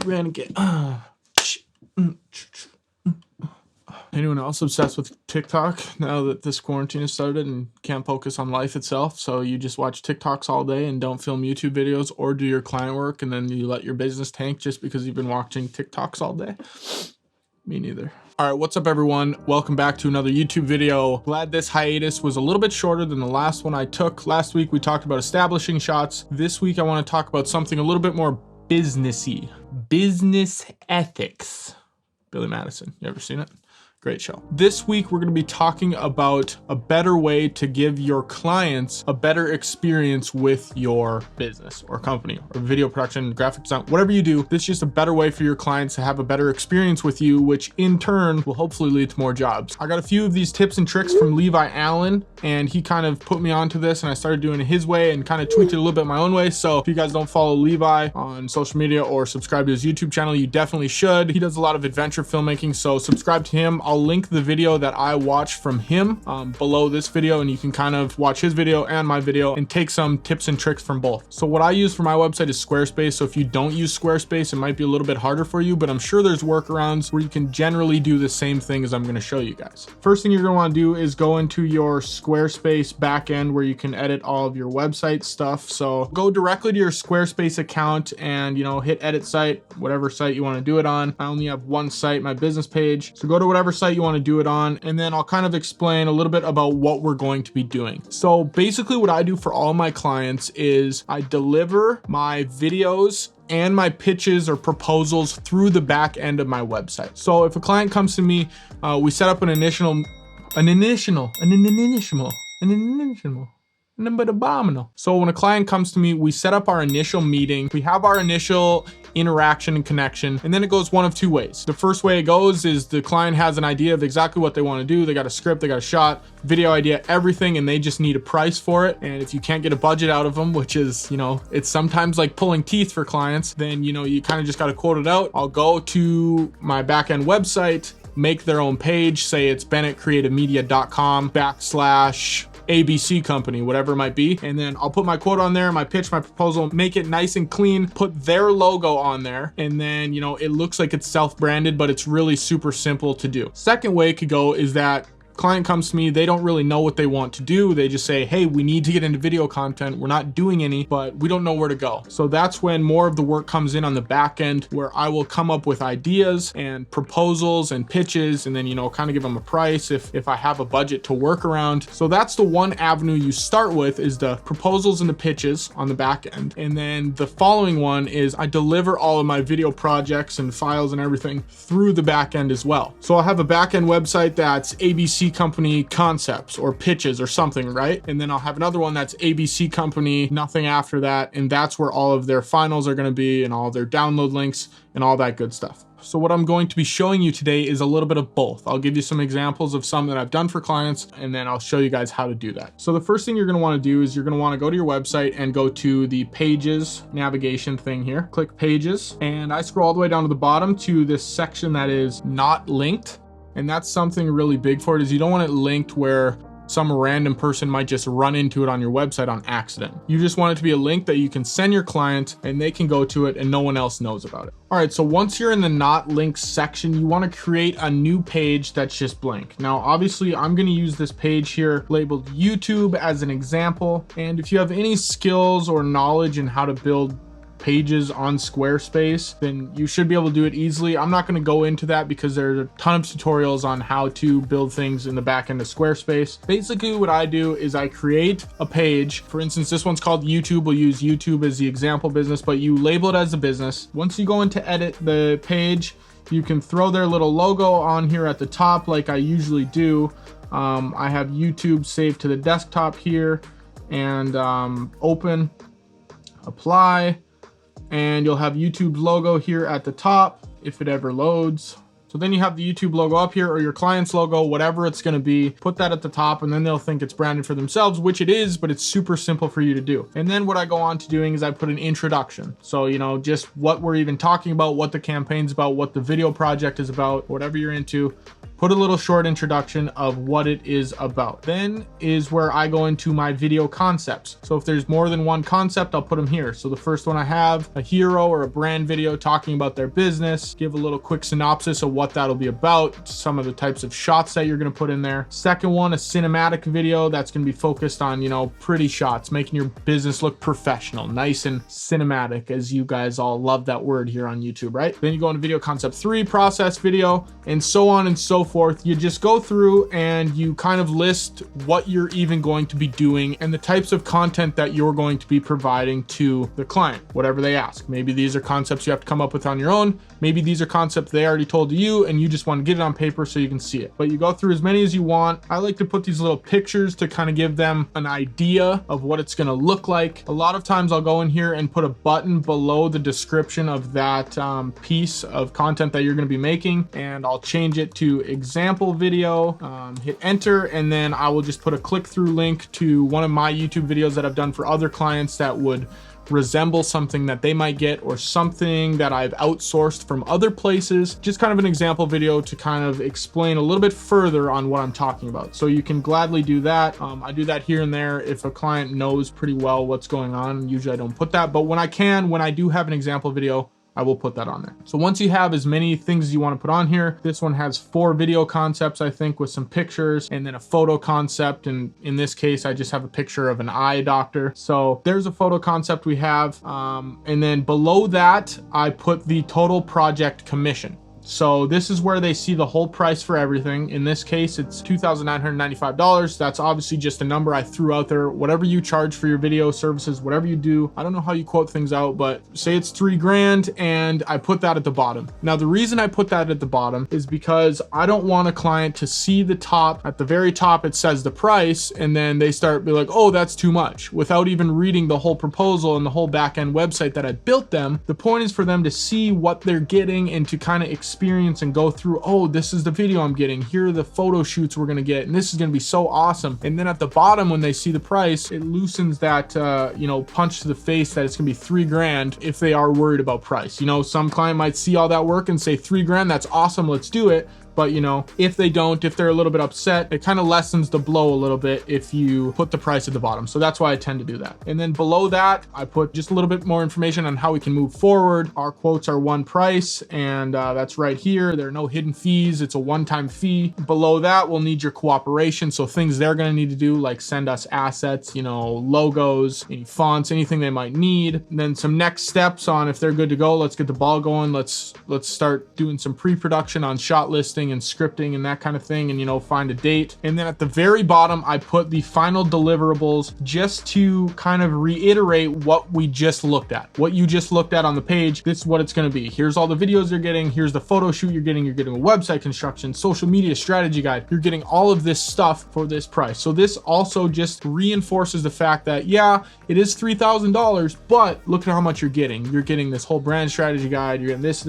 Renegade. Anyone else obsessed with TikTok now that this quarantine has started and can't focus on life itself? So you just watch TikToks all day and don't film YouTube videos or do your client work, and then you let your business tank just because you've been watching TikToks all day? Me neither. All right, what's up everyone? Welcome back to another YouTube video. Glad this hiatus was a little bit shorter than the last one I took. Last week we talked about establishing shots. This week I want to talk about something a little bit more businessy. Business ethics. Billy Madison, you ever seen it? Great show. This week, we're going to be talking about a better way to give your clients a better experience with your business or company or video production, graphic design, whatever you do. This is just a better way for your clients to have a better experience with you, which in turn will hopefully lead to more jobs. I got a few of these tips and tricks from Levi Allen, and he kind of put me onto this, and I started doing it his way and kind of tweaked it a little bit my own way. So if you guys don't follow Levi on social media or subscribe to his YouTube channel, you definitely should. He does a lot of adventure filmmaking, so subscribe to him. I'll link the video that I watched from him below this video, and you can kind of watch his video and my video and take some tips and tricks from both. So what I use for my website is Squarespace. So if you don't use Squarespace, it might be a little bit harder for you, but I'm sure there's workarounds where you can generally do the same thing as I'm going to show you guys. First thing you're going to want to do is go into your Squarespace backend where you can edit all of your website stuff. So go directly to your Squarespace account and, hit edit site, whatever site you want to do it on. I only have one site, my business page. So go to whatever site you want to do it on, and then I'll kind of explain a little bit about what we're going to be doing. So basically what I do for all my clients is I deliver my videos and my pitches or proposals through the back end of my website. So if a client comes to me, we set up an initial. So when a client comes to me, we set up our initial meeting, we have our initial interaction and connection, and then it goes one of two ways. The first way it goes is the client has an idea of exactly what they want to do. They got a script, they got a shot, video idea, everything, and they just need a price for it. And if you can't get a budget out of them, which is, it's sometimes like pulling teeth for clients, then, you kind of just got to quote it out. I'll go to my backend website, make their own page, say it's bennettcreativemedia.com/ABC company, whatever it might be. And then I'll put my quote on there, my pitch, my proposal, make it nice and clean, put their logo on there. And then, it looks like it's self-branded, but it's really super simple to do. Second way it could go is that client comes to me, they don't really know what they want to do. They just say, hey, we need to get into video content. We're not doing any, but we don't know where to go. So that's when more of the work comes in on the back end, where I will come up with ideas and proposals and pitches, and then, kind of give them a price if I have a budget to work around. So that's the one avenue you start with, is the proposals and the pitches on the back end. And then the following one is I deliver all of my video projects and files and everything through the back end as well. So I'll have a back end website that's ABC company concepts or pitches or something, right? And then I'll have another one that's ABC company, nothing after that. And that's where all of their finals are going to be and all of their download links and all that good stuff. So what I'm going to be showing you today is a little bit of both. I'll give you some examples of some that I've done for clients, and then I'll show you guys how to do that. So the first thing you're going to want to do is you're going to want to go to your website and go to the pages navigation thing here. Click pages, and I scroll all the way down to the bottom to this section that is not linked. And that's something really big for it, is you don't want it linked where some random person might just run into it on your website on accident. You just want it to be a link that you can send your client and they can go to it and no one else knows about it. All right, so once you're in the not linked section, you want to create a new page that's just blank. Now, obviously, I'm going to use this page here labeled YouTube as an example. And if you have any skills or knowledge in how to build pages on Squarespace, then you should be able to do it easily. I'm not going to go into that because there's a ton of tutorials on how to build things in the back end of Squarespace. Basically, what I do is I create a page. For instance, this one's called YouTube. We'll use YouTube as the example business, but you label it as a business. Once you go into edit the page, you can throw their little logo on here at the top like I usually do. I have YouTube saved to the desktop here, and open, apply, and you'll have YouTube's logo here at the top if it ever loads. So then you have the YouTube logo up here, or your client's logo, whatever it's going to be. Put that at the top, and then they'll think it's branded for themselves, which it is, but it's super simple for you to do. And then what I go on to doing is I put an introduction. So, just what we're even talking about, what the campaign's about, what the video project is about, whatever you're into. put a little short introduction of what it is about. Then is where I go into my video concepts. So if there's more than one concept, I'll put them here. So the first one I have a hero or a brand video talking about their business, give a little quick synopsis of what that'll be about, some of the types of shots that you're going to put in there. Second one, a cinematic video that's going to be focused on, you know, pretty shots, making your business look professional, nice and cinematic, as you guys all love that word here on YouTube, right? Then you go into video concept 3, process video, and so on and so forth. You just go through and you kind of list what you're even going to be doing and the types of content that you're going to be providing to the client, whatever they ask. Maybe these are concepts you have to come up with on your own. Maybe these are concepts they already told you and you just want to get it on paper so you can see it. But you go through as many as you want. I like to put these little pictures to kind of give them an idea of what it's going to look like. A lot of times I'll go in here and put a button below the description of that piece of content that you're going to be making, and I'll change it to example video, hit enter, and then I will just put a click-through link to one of my YouTube videos that I've done for other clients that would resemble something that they might get, or something that I've outsourced from other places. Just kind of an example video to kind of explain a little bit further on what I'm talking about. So you can gladly do that. I do that here and there if a client knows pretty well what's going on. Usually I don't put that, but when I do have an example video, I will put that on there. So once you have as many things as you want to put on here, this one has 4 video concepts, I think, with some pictures and then a photo concept. And in this case, I just have a picture of an eye doctor. So there's a photo concept we have. And then below that, I put the total project commission. So this is where they see the whole price for everything. In this case, it's $2,995. That's obviously just a number I threw out there. Whatever you charge for your video services, whatever you do, I don't know how you quote things out, but say it's $3,000 and I put that at the bottom. Now, the reason I put that at the bottom is because I don't want a client to see the top. At the very top, it says the price, and then they start be like, oh, that's too much, without even reading the whole proposal and the whole back-end website that I built them. The point is for them to see what they're getting and to kind of experience and go through, oh, this is the video I'm getting, here are the photo shoots we're gonna get, and this is gonna be so awesome. And then at the bottom, when they see the price, it loosens that punch to the face that it's gonna be $3,000 if they are worried about price. You know, some client might see all that work and say $3,000, that's awesome, let's do it. But you know, if they don't, if they're a little bit upset, it kind of lessens the blow a little bit if you put the price at the bottom. So that's why I tend to do that. And then below that, I put just a little bit more information on how we can move forward. Our quotes are one price, and that's right here. There are no hidden fees. It's a one-time fee. Below that, we'll need your cooperation. So things they're going to need to do, like send us assets, you know, logos, any fonts, anything they might need. And then some next steps on if they're good to go. Let's get the ball going. Let's start doing some pre-production on shot listing and scripting and that kind of thing, and you know, find a date. And then at the very bottom, I put the final deliverables just to kind of reiterate what we just looked at, what you just looked at on the page. This is what it's going to be. Here's all the videos you're getting, here's the photo shoot you're getting a website construction, social media strategy guide. You're getting all of this stuff for this price. So this also just reinforces the fact that, yeah, it is $3,000, but look at how much you're getting. You're getting this whole brand strategy guide, you're getting this.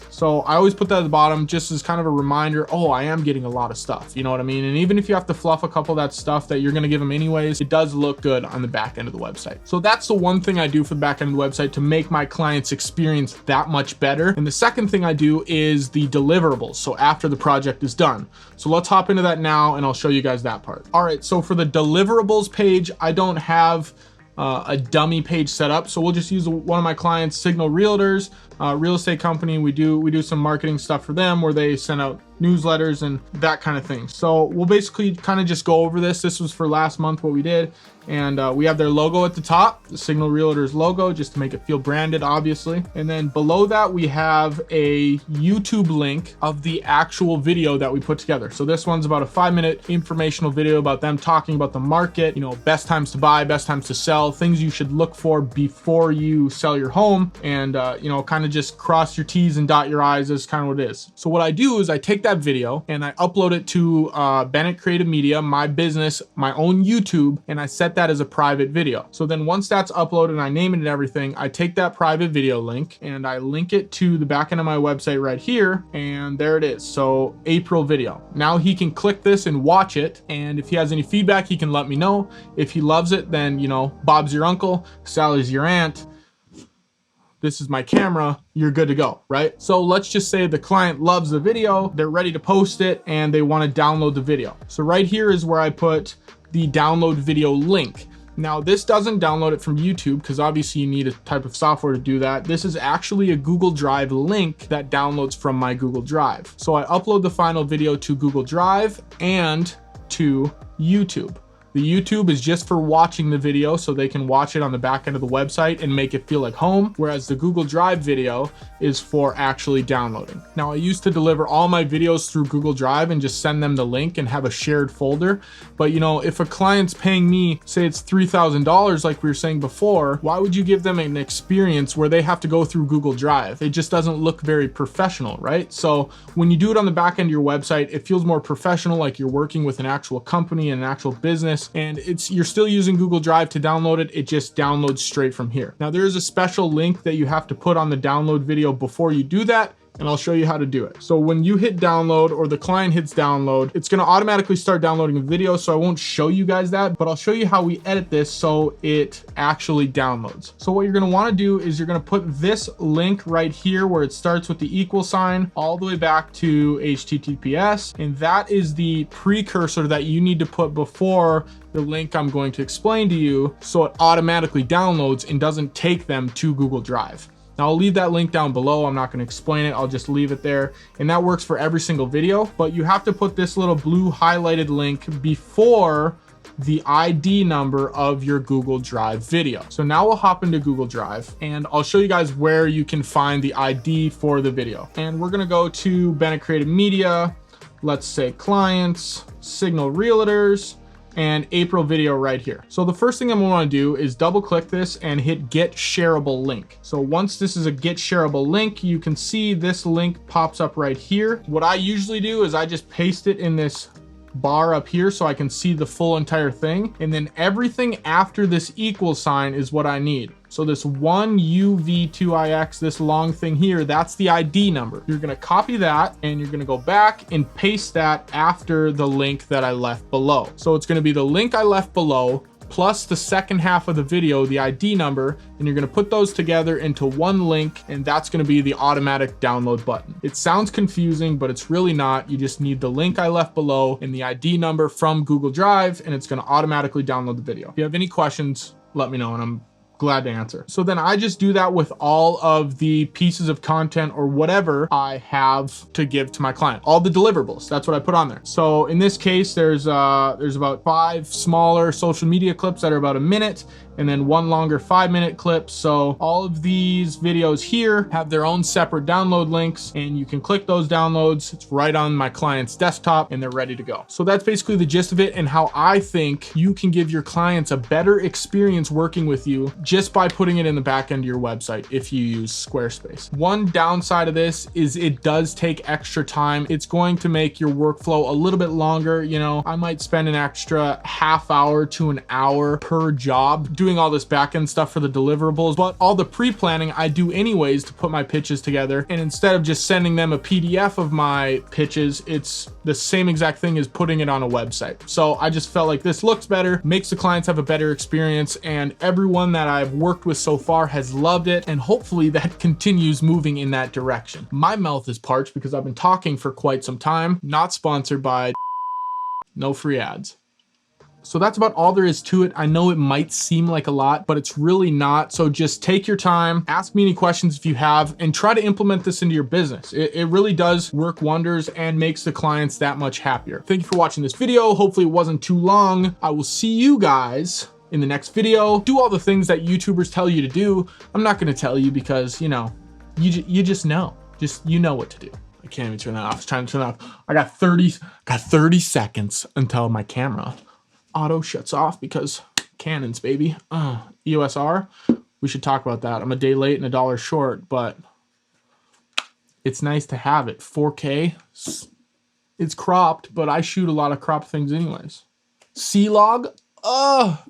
So I always put that at the bottom just as kind of a reminder, oh, I am getting a lot of stuff. You know what I mean? And even if you have to fluff a couple of that stuff that you're going to give them anyways, it does look good on the back end of the website. So that's the one thing I do for the back end of the website to make my clients experience that much better. And the second thing I do is the deliverables. So after the project is done. So let's hop into that now and I'll show you guys that part. All right. So for the deliverables page, I don't have a dummy page set up. So we'll just use one of my clients, Signal Realtors, real estate company. We do some marketing stuff for them where they send out newsletters and that kind of thing. So we'll basically kind of just go over this. This was for last month, what we did. And we have their logo at the top, the Signal Realtors logo, just to make it feel branded, obviously. And then below that, we have a YouTube link of the actual video that we put together. So this one's about a 5-minute informational video about them talking about the market, you know, best times to buy, best times to sell, things you should look for before you sell your home, and you know, kind of just cross your T's and dot your I's is kind of what it is. So what I do is I take that video and I upload it to Bennett Creative Media, my business, my own YouTube, and I set that as a private video. So then once that's uploaded and I name it and everything, I take that private video link and I link it to the back end of my website right here, and there it is. So April video. Now he can click this and watch it, and if he has any feedback, he can let me know. If he loves it, then, you know, Bob's your uncle, Sally's your aunt. this is my camera, you're good to go, right? So let's just say the client loves the video, they're ready to post it, and they want to download the video. So right here is where I put the download video link. Now this doesn't download it from YouTube because obviously you need a type of software to do that. This is actually a Google Drive link that downloads from my Google Drive. So I upload the final video to Google Drive and to YouTube. The YouTube is just for watching the video so they can watch it on the back end of the website and make it feel like home, whereas the Google Drive video is for actually downloading. Now I used to deliver all my videos through Google Drive and just send them the link and have a shared folder. But you know, if a client's paying me, say it's $3,000 like we were saying before, why would you give them an experience where they have to go through Google Drive? It just doesn't look very professional, right? So when you do it on the back end of your website, it feels more professional, like you're working with an actual company and an actual business. And you're still using Google Drive to download it. It just downloads straight from here. Now there is a special link that you have to put on the download video before you do that, and I'll show you how to do it. So when you hit download or the client hits download, it's gonna automatically start downloading a video. So I won't show you guys that, but I'll show you how we edit this so it actually downloads. So what you're gonna wanna do is you're gonna put this link right here where it starts with the equal sign all the way back to HTTPS. And that is the precursor that you need to put before the link I'm going to explain to you, so it automatically downloads and doesn't take them to Google Drive. Now I'll leave that link down below. I'm not going to explain it. I'll just leave it there. And that works for every single video, but you have to put this little blue highlighted link before the ID number of your Google Drive video. So now we'll hop into Google Drive and I'll show you guys where you can find the ID for the video. And we're going to go to Bennett Creative Media. Let's say clients, Signal Realtors, and April video right here. So the first thing I'm gonna do is double click this and hit get shareable link. So once this is a get shareable link, you can see this link pops up right here. What I usually do is I just paste it in this bar up here so I can see the full entire thing. And then everything after this equal sign is what I need. So this 1UV2IX, this long thing here, that's the ID number. You're gonna copy that and you're gonna go back and paste that after the link that I left below. So it's gonna be the link I left below plus the second half of the video, the ID number, and you're gonna put those together into one link, and that's gonna be the automatic download button. It sounds confusing, but it's really not. You just need the link I left below and the ID number from Google Drive, and it's gonna automatically download the video. If you have any questions, let me know, and I'm glad to answer. So then I just do that with all of the pieces of content or whatever I have to give to my client. All the deliverables, that's what I put on there. So in this case, there's about 5 smaller social media clips that are about a minute, and then 1 longer 5-minute clip. So all of these videos here have their own separate download links, and you can click those downloads. It's right on my client's desktop and they're ready to go. So that's basically the gist of it and how I think you can give your clients a better experience working with you just by putting it in the back end of your website if you use Squarespace. One downside of this is it does take extra time. It's going to make your workflow a little bit longer. You know, I might spend an extra half hour to an hour per job doing all this back-end stuff for the deliverables, but all the pre-planning I do anyways to put my pitches together. And instead of just sending them a PDF of my pitches, it's the same exact thing as putting it on a website. So I just felt like this looks better, makes the clients have a better experience, and everyone that I've worked with so far has loved it, and hopefully that continues moving in that direction. My mouth is parched because I've been talking for quite some time. Not sponsored by, no free ads. So that's about all there is to it. I know it might seem like a lot, but it's really not. So just take your time, ask me any questions if you have, and try to implement this into your business. It really does work wonders and makes the clients that much happier. Thank you for watching this video. Hopefully it wasn't too long. I will see you guys in the next video. Do all the things that YouTubers tell you to do. I'm not gonna tell you because, you know, you just know. You know what to do. I can't even turn that off. I was trying to turn it off. I got 30 seconds until my camera auto shuts off because Canons, baby. EOS R, we should talk about that. I'm a day late and $1 short, but it's nice to have it. 4K, it's cropped, but I shoot a lot of cropped things anyways. C-Log,